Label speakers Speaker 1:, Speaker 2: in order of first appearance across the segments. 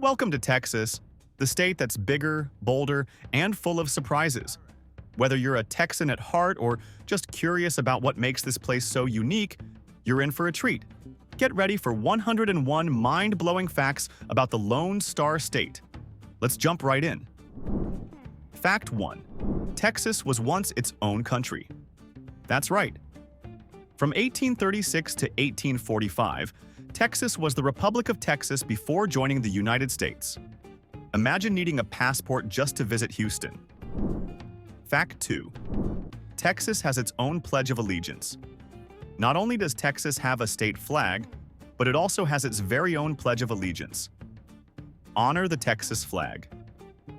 Speaker 1: Welcome to Texas, the state that's bigger, bolder, and full of surprises. Whether you're a Texan at heart or just curious about what makes this place so unique, you're in for a treat. Get ready for 101 mind-blowing facts about the Lone Star State. Let's jump right in. Fact 1. Texas was once its own country. That's right. From 1836 to 1845, Texas was the Republic of Texas before joining the United States. Imagine needing a passport just to visit Houston. Fact 2. Texas has its own Pledge of Allegiance. Not only does Texas have a state flag, but it also has its very own Pledge of Allegiance. Honor the Texas flag.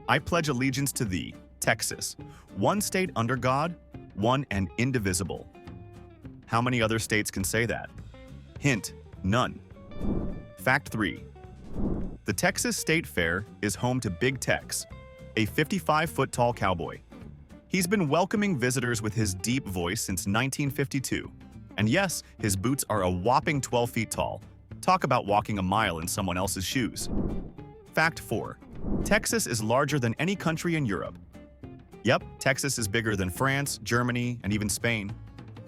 Speaker 1: I pledge allegiance to thee, Texas, one state under God, one and indivisible. How many other states can say that? Hint, none. Fact 3. The Texas State Fair is home to Big Tex, a 55-foot-tall cowboy. He's been welcoming visitors with his deep voice since 1952. And yes, his boots are a whopping 12 feet tall. Talk about walking a mile in someone else's shoes. Fact 4. Texas is larger than any country in Europe. Yep, Texas is bigger than France, Germany, and even Spain.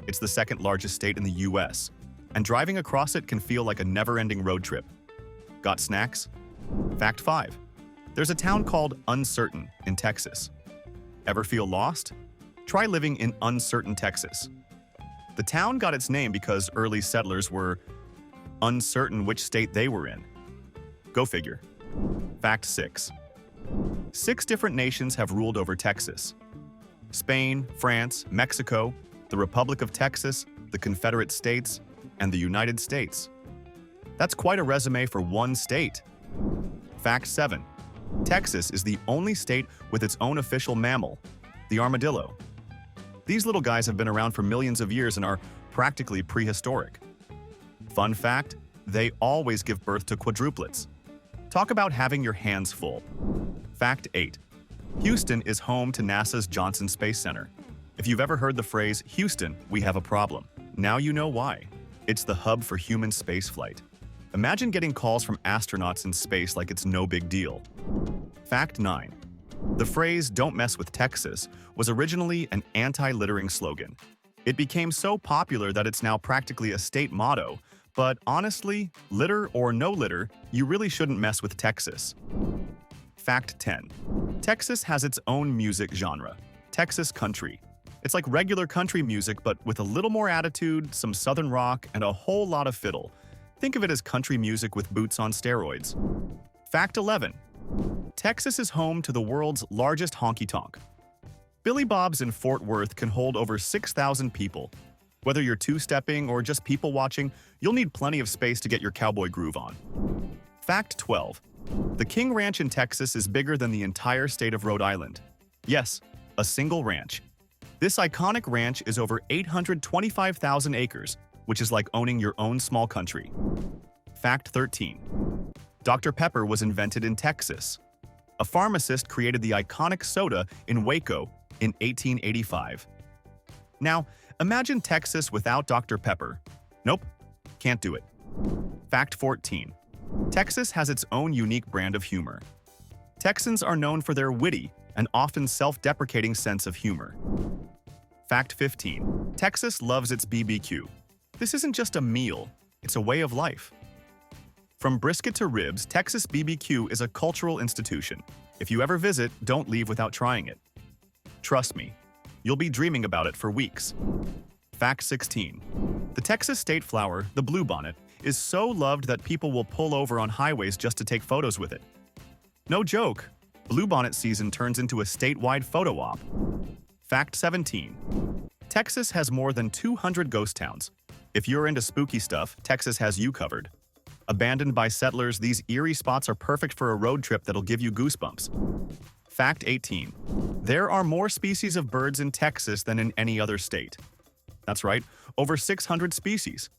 Speaker 1: It's the second largest state in the US, and driving across it can feel like a never-ending road trip. Got snacks? Fact 5. There's a town called Uncertain in Texas. Ever feel lost? Try living in Uncertain, Texas. The town got its name because early settlers were uncertain which state they were in. Go figure. Fact 6. 6 different nations have ruled over Texas. Spain, France, Mexico, the Republic of Texas, the Confederate States, and the United States. That's quite a resume for one state. Fact 7. Texas is the only state with its own official mammal, the armadillo. These little guys have been around for millions of years and are practically prehistoric. Fun fact, they always give birth to quadruplets. Talk about having your hands full. Fact 8. Houston is home to NASA's Johnson Space Center. If you've ever heard the phrase, Houston, we have a problem, now you know why. It's the hub for human spaceflight. Imagine getting calls from astronauts in space like it's no big deal. Fact 9. The phrase, "Don't mess with Texas," was originally an anti-littering slogan. It became so popular that it's now practically a state motto, but honestly, litter or no litter, you really shouldn't mess with Texas. Fact 10. Texas has its own music genre, Texas country. It's like regular country music, but with a little more attitude, some southern rock, and a whole lot of fiddle. Think of it as country music with boots on steroids. Fact 11. Texas is home to the world's largest honky-tonk. Billy Bob's in Fort Worth can hold over 6,000 people. Whether you're two-stepping or just people-watching, you'll need plenty of space to get your cowboy groove on. Fact 12. The King Ranch in Texas is bigger than the entire state of Rhode Island. Yes, a single ranch. This iconic ranch is over 825,000 acres, which is like owning your own small country. Fact 13. Dr. Pepper was invented in Texas. A pharmacist created the iconic soda in Waco in 1885. Now, imagine Texas without Dr. Pepper. Nope, can't do it. Fact 14. Texas has its own unique brand of humor. Texans are known for their witty and often self-deprecating sense of humor. Fact 15. Texas loves its BBQ. This isn't just a meal, it's a way of life. From brisket to ribs, Texas BBQ is a cultural institution. If you ever visit, don't leave without trying it. Trust me, you'll be dreaming about it for weeks. Fact 16. The Texas state flower, the bluebonnet, is so loved that people will pull over on highways just to take photos with it. No joke, bluebonnet season turns into a statewide photo op. Fact 17. Texas has more than 200 ghost towns. If you're into spooky stuff, Texas has you covered. Abandoned by settlers, these eerie spots are perfect for a road trip that'll give you goosebumps. Fact 18. There are more species of birds in Texas than in any other state. That's right, over 600 species.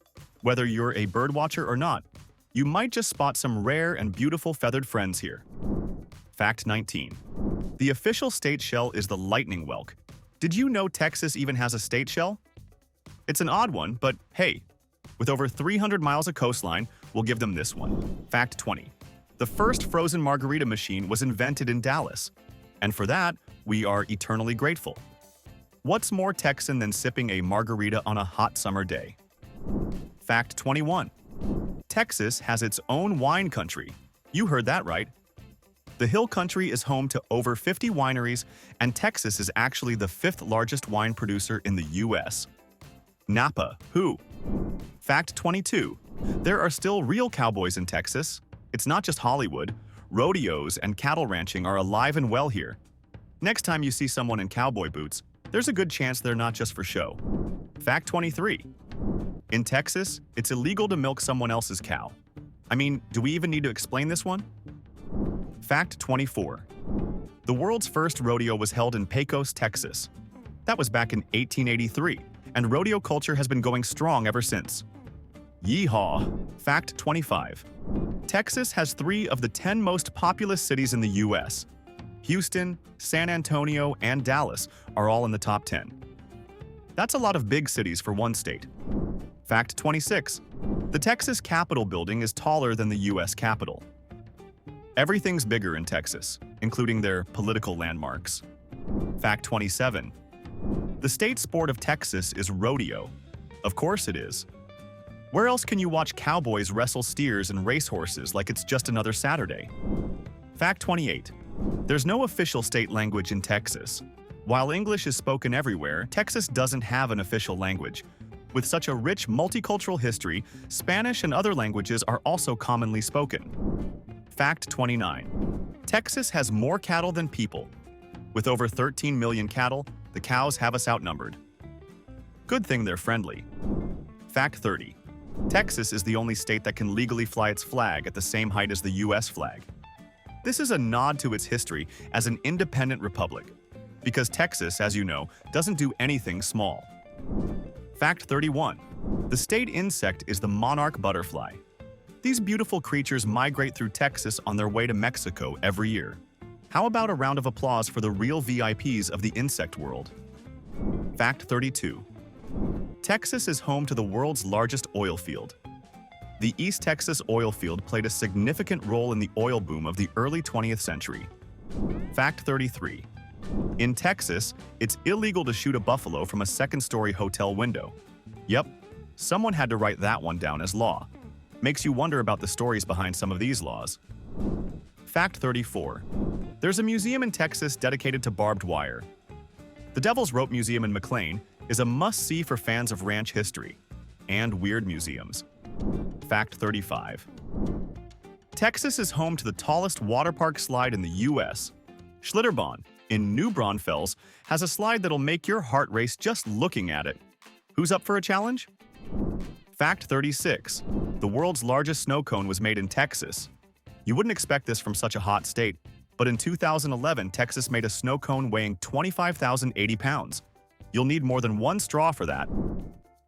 Speaker 1: Whether you're a birdwatcher or not, you might just spot some rare and beautiful feathered friends here. Fact 19. The official state shell is the lightning whelk. Did you know Texas even has a state shell? It's an odd one, but hey, with over 300 miles of coastline, we'll give them this one. Fact 20. The first frozen margarita machine was invented in Dallas, and for that, we are eternally grateful. What's more Texan than sipping a margarita on a hot summer day? Fact 21. Texas has its own wine country. You heard that right. The Hill Country is home to over 50 wineries, and Texas is actually the fifth largest wine producer in the U.S. Napa, who? Fact 22. There are still real cowboys in Texas. It's not just Hollywood. Rodeos and cattle ranching are alive and well here. Next time you see someone in cowboy boots, there's a good chance they're not just for show. Fact 23. In Texas, it's illegal to milk someone else's cow. I mean, do we even need to explain this one? Fact 24. The world's first rodeo was held in Pecos, Texas. That was back in 1883, and rodeo culture has been going strong ever since. Yeehaw! Fact 25. Texas has 3 of the 10 most populous cities in the U.S. Houston, San Antonio, and Dallas are all in the top 10. That's a lot of big cities for one state. Fact 26. The Texas Capitol building is taller than the U.S. Capitol. Everything's bigger in Texas, including their political landmarks. Fact 27. The state sport of Texas is rodeo. Of course it is. Where else can you watch cowboys wrestle steers and racehorses like it's just another Saturday? Fact 28. There's no official state language in Texas. While English is spoken everywhere, Texas doesn't have an official language. With such a rich multicultural history, Spanish and other languages are also commonly spoken. Fact 29. Texas has more cattle than people. With over 13 million cattle, the cows have us outnumbered. Good thing they're friendly. Fact 30. Texas is the only state that can legally fly its flag at the same height as the U.S. flag. This is a nod to its history as an independent republic, because Texas, as you know, doesn't do anything small. Fact 31. The state insect is the monarch butterfly. These beautiful creatures migrate through Texas on their way to Mexico every year. How about a round of applause for the real VIPs of the insect world? Fact 32. Texas is home to the world's largest oil field. The East Texas oil field played a significant role in the oil boom of the early 20th century. Fact 33. In Texas, it's illegal to shoot a buffalo from a second-story hotel window. Yep, someone had to write that one down as law. Makes you wonder about the stories behind some of these laws. Fact 34. There's a museum in Texas dedicated to barbed wire. The Devil's Rope Museum in McLean is a must-see for fans of ranch history and weird museums. Fact 35. Texas is home to the tallest water park slide in the U.S. Schlitterbahn in New Braunfels has a slide that'll make your heart race just looking at it. Who's up for a challenge? Fact 36. The world's largest snow cone was made in Texas. You wouldn't expect this from such a hot state, but in 2011, Texas made a snow cone weighing 25,080 pounds. You'll need more than one straw for that.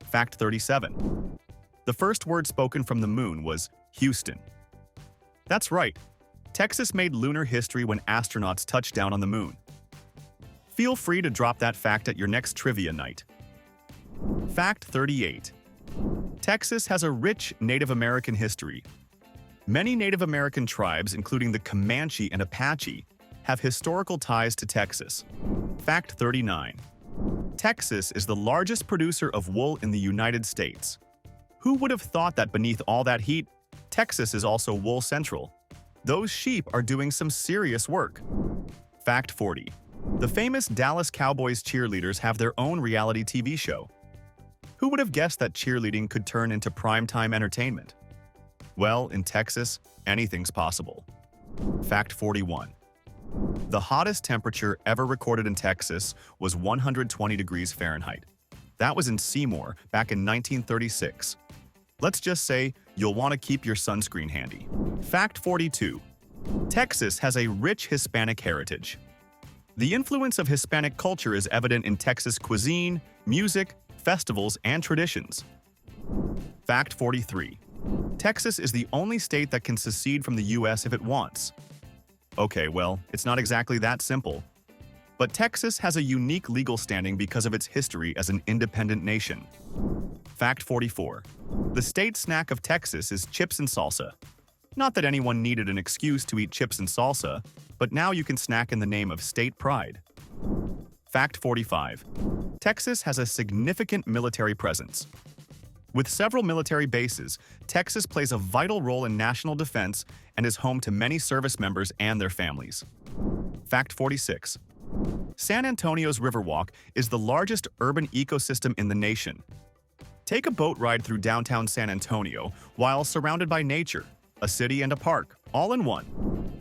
Speaker 1: Fact 37. The first word spoken from the moon was Houston. That's right. Texas made lunar history when astronauts touched down on the moon. Feel free to drop that fact at your next trivia night. Fact 38. Texas has a rich Native American history. Many Native American tribes, including the Comanche and Apache, have historical ties to Texas. Fact 39. Texas is the largest producer of wool in the United States. Who would have thought that beneath all that heat, Texas is also wool central? Those sheep are doing some serious work. Fact 40. The famous Dallas Cowboys cheerleaders have their own reality TV show. Who would have guessed that cheerleading could turn into primetime entertainment? Well, in Texas, anything's possible. Fact 41. The hottest temperature ever recorded in Texas was 120 degrees Fahrenheit. That was in Seymour back in 1936. Let's just say you'll want to keep your sunscreen handy. Fact 42. Texas has a rich Hispanic heritage. The influence of Hispanic culture is evident in Texas cuisine, music, festivals, and traditions. Fact 43. Texas is the only state that can secede from the U.S. if it wants. Okay, well, it's not exactly that simple. But Texas has a unique legal standing because of its history as an independent nation. Fact 44. The state snack of Texas is chips and salsa. Not that anyone needed an excuse to eat chips and salsa, but now you can snack in the name of state pride. Fact 45. Texas has a significant military presence. With several military bases, Texas plays a vital role in national defense and is home to many service members and their families. Fact 46. San Antonio's Riverwalk is the largest urban ecosystem in the nation. Take a boat ride through downtown San Antonio while surrounded by nature, a city and a park, all in one.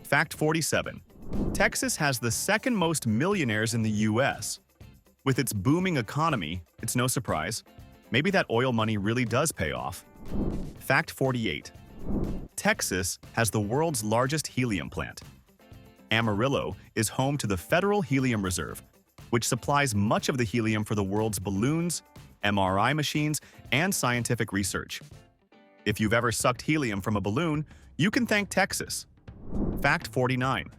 Speaker 1: Fact 47. Texas has the second most millionaires in the U.S. With its booming economy, it's no surprise. Maybe that oil money really does pay off. Fact 48. Texas has the world's largest helium plant. Amarillo is home to the Federal Helium Reserve, which supplies much of the helium for the world's balloons, MRI machines, and scientific research. If you've ever sucked helium from a balloon, you can thank Texas. Fact 49.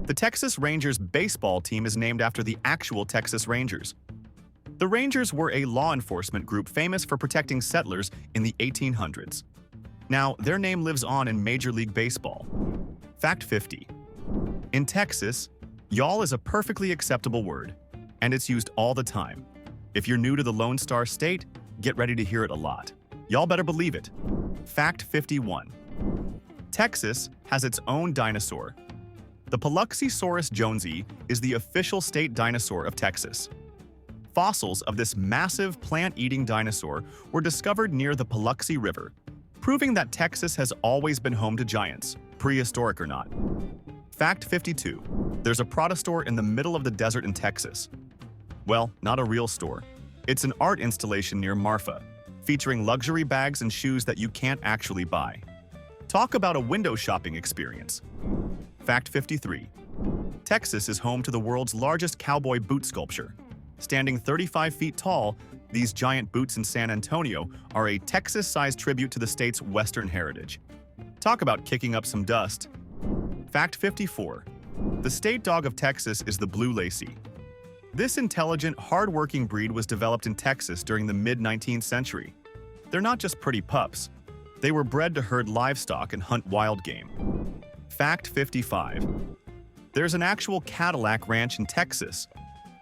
Speaker 1: The Texas Rangers baseball team is named after the actual Texas Rangers. The Rangers were a law enforcement group famous for protecting settlers in the 1800s. Now, their name lives on in Major League Baseball. Fact 50. In Texas, y'all is a perfectly acceptable word, and it's used all the time. If you're new to the Lone Star State, get ready to hear it a lot. Y'all better believe it. Fact 51. Texas has its own dinosaur. The Paluxysaurus jonesii is the official state dinosaur of Texas. Fossils of this massive plant-eating dinosaur were discovered near the Paluxy River, proving that Texas has always been home to giants, prehistoric or not. Fact 52. There's a Prada store in the middle of the desert in Texas. Well, not a real store. It's an art installation near Marfa, featuring luxury bags and shoes that you can't actually buy. Talk about a window shopping experience. Fact 53. Texas is home to the world's largest cowboy boot sculpture. Standing 35 feet tall, these giant boots in San Antonio are a Texas-sized tribute to the state's Western heritage. Talk about kicking up some dust. Fact 54. The state dog of Texas is the Blue Lacy. This intelligent, hard-working breed was developed in Texas during the mid-19th century. They're not just pretty pups. They were bred to herd livestock and hunt wild game. Fact 55. There's an actual Cadillac ranch in Texas.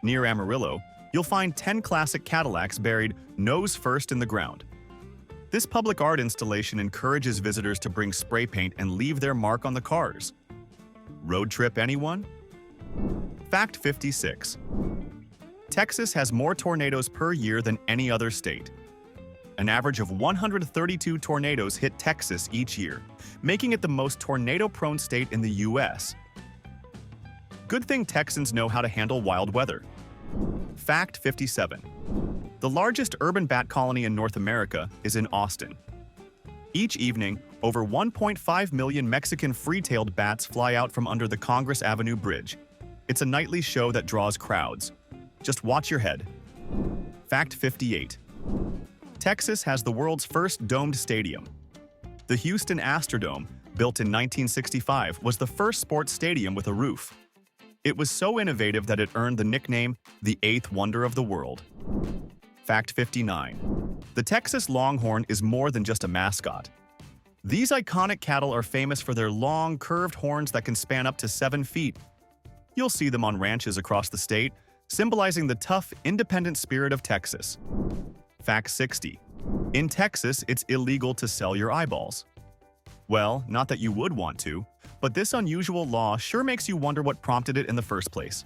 Speaker 1: Near Amarillo, you'll find 10 classic Cadillacs buried nose first in the ground. This public art installation encourages visitors to bring spray paint and leave their mark on the cars. Road trip, anyone? Fact 56. Texas has more tornadoes per year than any other state. An average of 132 tornadoes hit Texas each year, making it the most tornado-prone state in the U.S. Good thing Texans know how to handle wild weather. Fact 57. The largest urban bat colony in North America is in Austin. Each evening, over 1.5 million Mexican free-tailed bats fly out from under the Congress Avenue Bridge. It's a nightly show that draws crowds. Just watch your head. Fact 58. Texas has the world's first domed stadium. The Houston Astrodome, built in 1965, was the first sports stadium with a roof. It was so innovative that it earned the nickname the eighth wonder of the world. Fact 59. The Texas Longhorn is more than just a mascot. These iconic cattle are famous for their long, curved horns that can span up to 7 feet. You'll see them on ranches across the state, symbolizing the tough, independent spirit of Texas. Fact 60. In Texas, it's illegal to sell your eyeballs. Well, not that you would want to, but this unusual law sure makes you wonder what prompted it in the first place.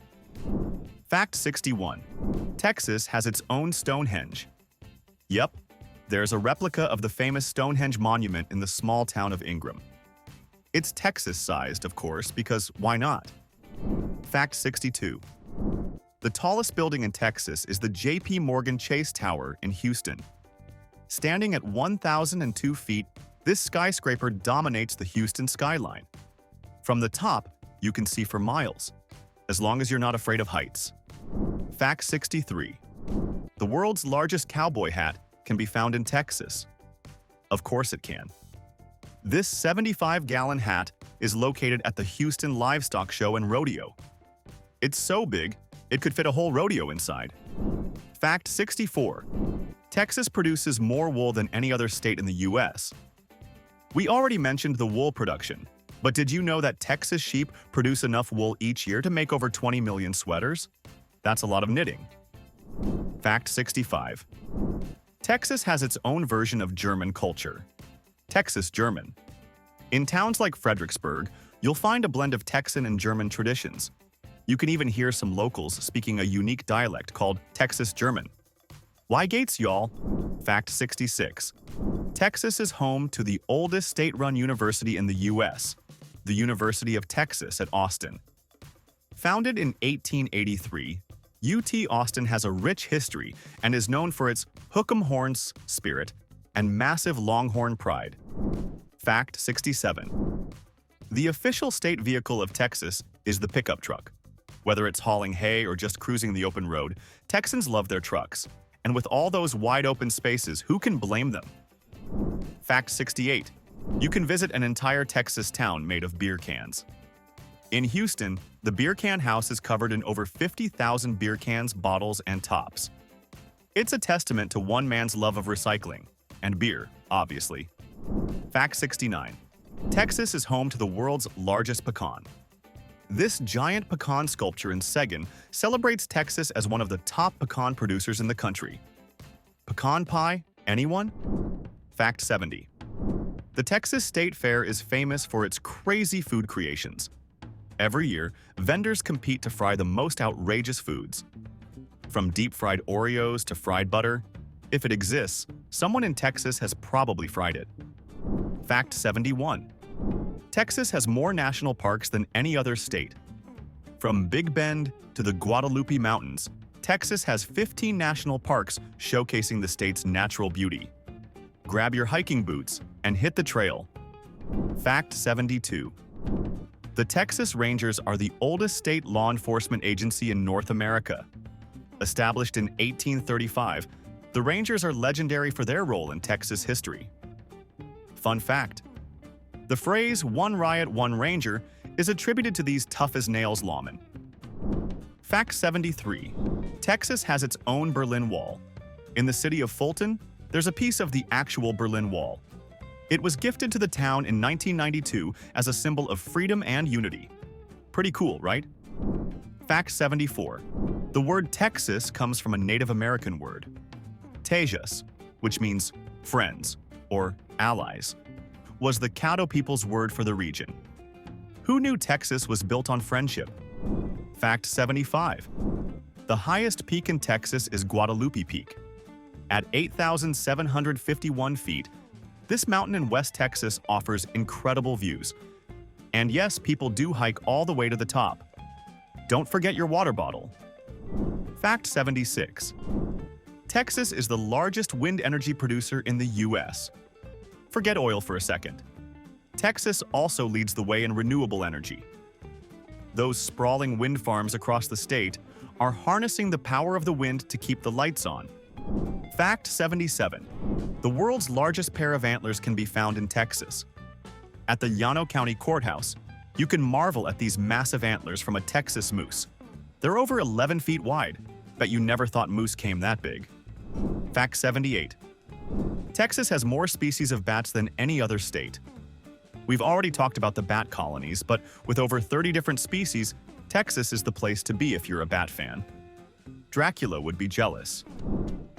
Speaker 1: Fact 61. Texas has its own Stonehenge. Yep, there's a replica of the famous Stonehenge monument in the small town of Ingram. It's Texas-sized, of course, because why not? Fact 62. The tallest building in Texas is the J.P. Morgan Chase Tower in Houston. Standing at 1,002 feet, this skyscraper dominates the Houston skyline. From the top, you can see for miles, as long as you're not afraid of heights. Fact 63. The world's largest cowboy hat can be found in Texas. Of course it can. This 75-gallon hat is located at the Houston Livestock Show and Rodeo. It's so big, it could fit a whole rodeo inside. Fact 64. Texas produces more wool than any other state in the U.S. We already mentioned the wool production, but did you know that Texas sheep produce enough wool each year to make over 20 million sweaters? That's a lot of knitting. Fact 65. Texas has its own version of German culture. Texas German. In towns like Fredericksburg, you'll find a blend of Texan and German traditions. You can even hear some locals speaking a unique dialect called Texas German. Why Gates, y'all? Fact 66. Texas is home to the oldest state-run university in the U.S., the University of Texas at Austin. Founded in 1883, UT Austin has a rich history and is known for its hook'em horns spirit and massive Longhorn pride. Fact 67. The official state vehicle of Texas is the pickup truck. Whether it's hauling hay or just cruising the open road, Texans love their trucks. And with all those wide open spaces, who can blame them? Fact 68. You can visit an entire Texas town made of beer cans. In Houston, the beer can house is covered in over 50,000 beer cans, bottles, and tops. It's a testament to one man's love of recycling, and beer, obviously. Fact 69. Texas is home to the world's largest pecan. This giant pecan sculpture in Seguin celebrates Texas as one of the top pecan producers in the country. Pecan pie, anyone? Fact 70. The Texas State Fair is famous for its crazy food creations. Every year, vendors compete to fry the most outrageous foods. From deep-fried Oreos to fried butter, if it exists, someone in Texas has probably fried it. Fact 71. Texas has more national parks than any other state. From Big Bend to the Guadalupe Mountains, Texas has 15 national parks showcasing the state's natural beauty. Grab your hiking boots and hit the trail. Fact 72. The Texas Rangers are the oldest state law enforcement agency in North America. Established in 1835, the Rangers are legendary for their role in Texas history. Fun fact: the phrase "one riot, one ranger" is attributed to these tough-as-nails lawmen. Fact 73. Texas has its own Berlin Wall. In the city of Fulton, there's a piece of the actual Berlin Wall. It was gifted to the town in 1992 as a symbol of freedom and unity. Pretty cool, right? Fact 74. The word Texas comes from a Native American word, Tejas, which means friends or allies, was the Caddo people's word for the region. Who knew Texas was built on friendship? Fact 75. The highest peak in Texas is Guadalupe Peak. At 8,751 feet, this mountain in West Texas offers incredible views. And yes, people do hike all the way to the top. Don't forget your water bottle. Fact 76. Texas is the largest wind energy producer in the U.S. Forget oil for a second. Texas also leads the way in renewable energy. Those sprawling wind farms across the state are harnessing the power of the wind to keep the lights on. Fact 77. The world's largest pair of antlers can be found in Texas. At the Llano County Courthouse, you can marvel at these massive antlers from a Texas moose. They're over 11 feet wide. Bet you never thought moose came that big. Fact 78. Texas has more species of bats than any other state. We've already talked about the bat colonies, but with over 30 different species, Texas is the place to be if you're a bat fan. Dracula would be jealous.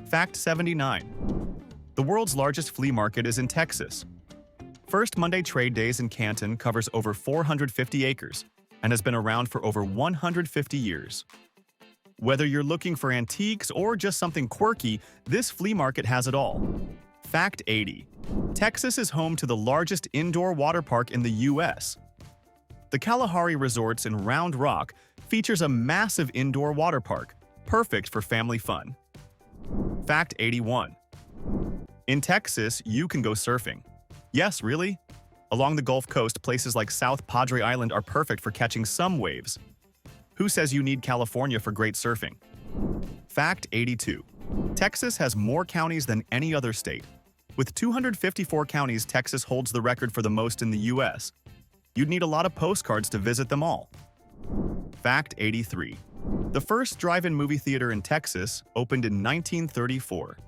Speaker 1: Fact 79. The world's largest flea market is in Texas. First Monday Trade Days in Canton covers over 450 acres and has been around for over 150 years. Whether you're looking for antiques or just something quirky, this flea market has it all. Fact 80. Texas is home to the largest indoor water park in the U.S. The Kalahari Resorts in Round Rock features a massive indoor water park, perfect for family fun. Fact 81. In Texas, you can go surfing. Yes, really? Along the Gulf Coast, places like South Padre Island are perfect for catching some waves. Who says you need California for great surfing? Fact 82. Texas has more counties than any other state. With 254 counties, Texas holds the record for the most in the U.S. You'd need a lot of postcards to visit them all. Fact 83. The first drive-in movie theater in Texas opened in 1934.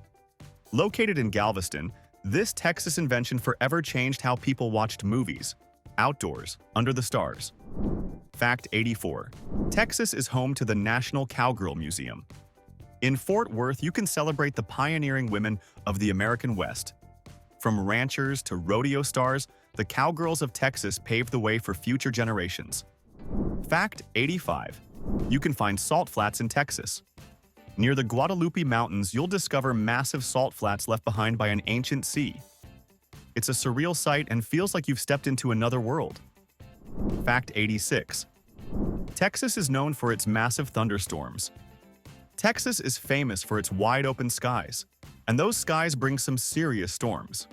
Speaker 1: Located in Galveston, This Texas invention forever changed how people watched movies, outdoors, under the stars. Fact 84. Texas is home to the National Cowgirl Museum. In Fort Worth, you can celebrate the pioneering women of the American West. From ranchers to rodeo stars, the cowgirls of Texas paved the way for future generations. Fact 85. You can find salt flats in Texas. Near the Guadalupe Mountains, you'll discover massive salt flats left behind by an ancient sea. It's a surreal sight and feels like you've stepped into another world. Fact 86. Texas is known for its massive thunderstorms. Texas is famous for its wide-open skies, and those skies bring some serious storms.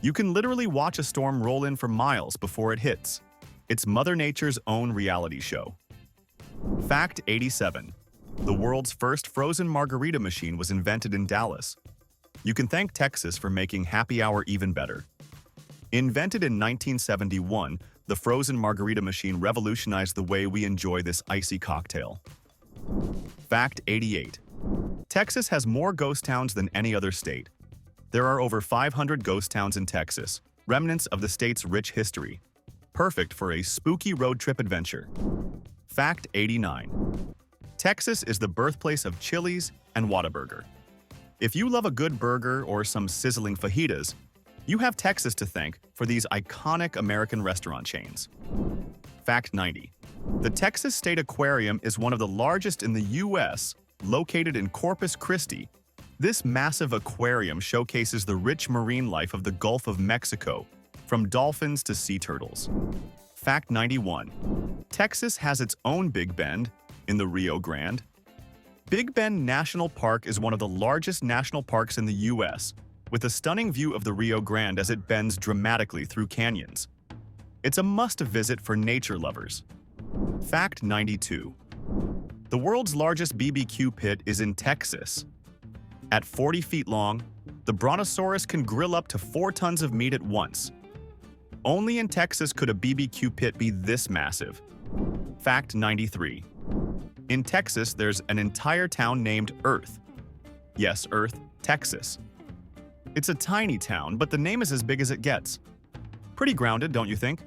Speaker 1: You can literally watch a storm roll in for miles before it hits. It's Mother Nature's own reality show. Fact 87. The world's first frozen margarita machine was invented in Dallas. You can thank Texas for making happy hour even better. Invented in 1971, the frozen margarita machine revolutionized the way we enjoy this icy cocktail. Fact 88. Texas has more ghost towns than any other state. There are over 500 ghost towns in Texas, remnants of the state's rich history. Perfect for a spooky road trip adventure. Fact 89. Texas is the birthplace of Chili's and Whataburger. If you love a good burger or some sizzling fajitas, you have Texas to thank for these iconic American restaurant chains. Fact 90. The Texas State Aquarium is one of the largest in the U.S., located in Corpus Christi. This massive aquarium showcases the rich marine life of the Gulf of Mexico, from dolphins to sea turtles. Fact 91. Texas has its own Big Bend in the Rio Grande. Big Bend National Park is one of the largest national parks in the U.S., with a stunning view of the Rio Grande as it bends dramatically through canyons. It's a must-visit for nature lovers. Fact 92. The world's largest BBQ pit is in Texas. At 40 feet long, the Brontosaurus can grill up to 4 tons of meat at once. Only in Texas could a BBQ pit be this massive. Fact 93. In Texas, there's an entire town named Earth. Yes, Earth, Texas. It's a tiny town, but the name is as big as it gets. Pretty grounded, don't you think?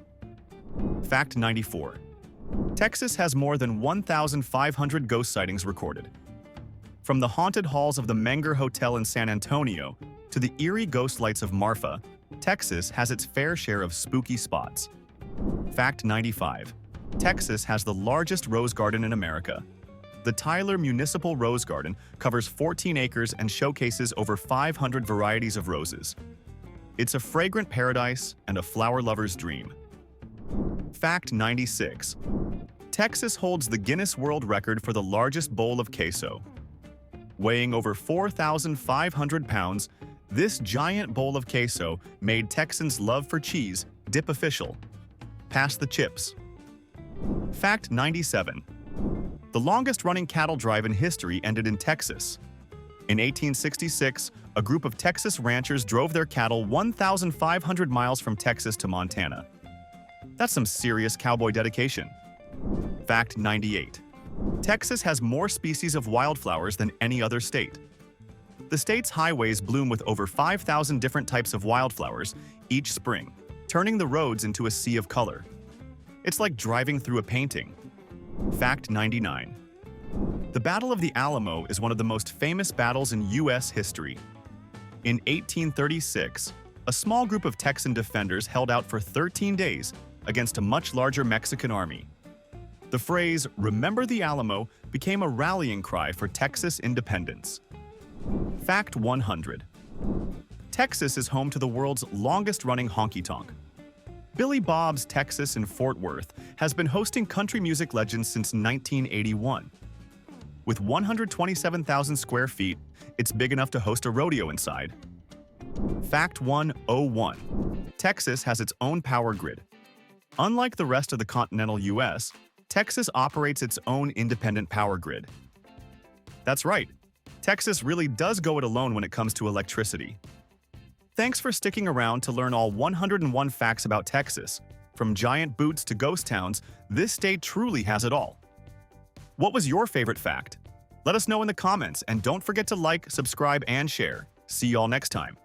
Speaker 1: Fact 94. Texas has more than 1,500 ghost sightings recorded. From the haunted halls of the Menger Hotel in San Antonio to the eerie ghost lights of Marfa, Texas has its fair share of spooky spots. Fact 95. Texas has the largest rose garden in America. The Tyler Municipal Rose Garden covers 14 acres and showcases over 500 varieties of roses. It's a fragrant paradise and a flower lover's dream. Fact 96. Texas holds the Guinness World Record for the largest bowl of queso. Weighing over 4,500 pounds, this giant bowl of queso made Texans' love for cheese dip official. Pass the chips. Fact 97. The longest-running cattle drive in history ended in Texas. In 1866, a group of Texas ranchers drove their cattle 1,500 miles from Texas to Montana. That's some serious cowboy dedication. Fact 98. Texas has more species of wildflowers than any other state. The state's highways bloom with over 5,000 different types of wildflowers each spring, turning the roads into a sea of color. It's like driving through a painting. Fact 99. The Battle of the Alamo is one of the most famous battles in U.S. history. In 1836, a small group of Texan defenders held out for 13 days against a much larger Mexican army. The phrase, "Remember the Alamo," became a rallying cry for Texas independence. Fact 100. Texas is home to the world's longest-running honky-tonk. Billy Bob's Texas in Fort Worth has been hosting country music legends since 1981. With 127,000 square feet, it's big enough to host a rodeo inside. Fact 101. Texas has its own power grid. Unlike the rest of the continental U.S., Texas operates its own independent power grid. That's right, Texas really does go it alone when it comes to electricity. Thanks for sticking around to learn all 101 facts about Texas. From giant boots to ghost towns, this state truly has it all. What was your favorite fact? Let us know in the comments, and don't forget to like, subscribe, and share. See y'all next time.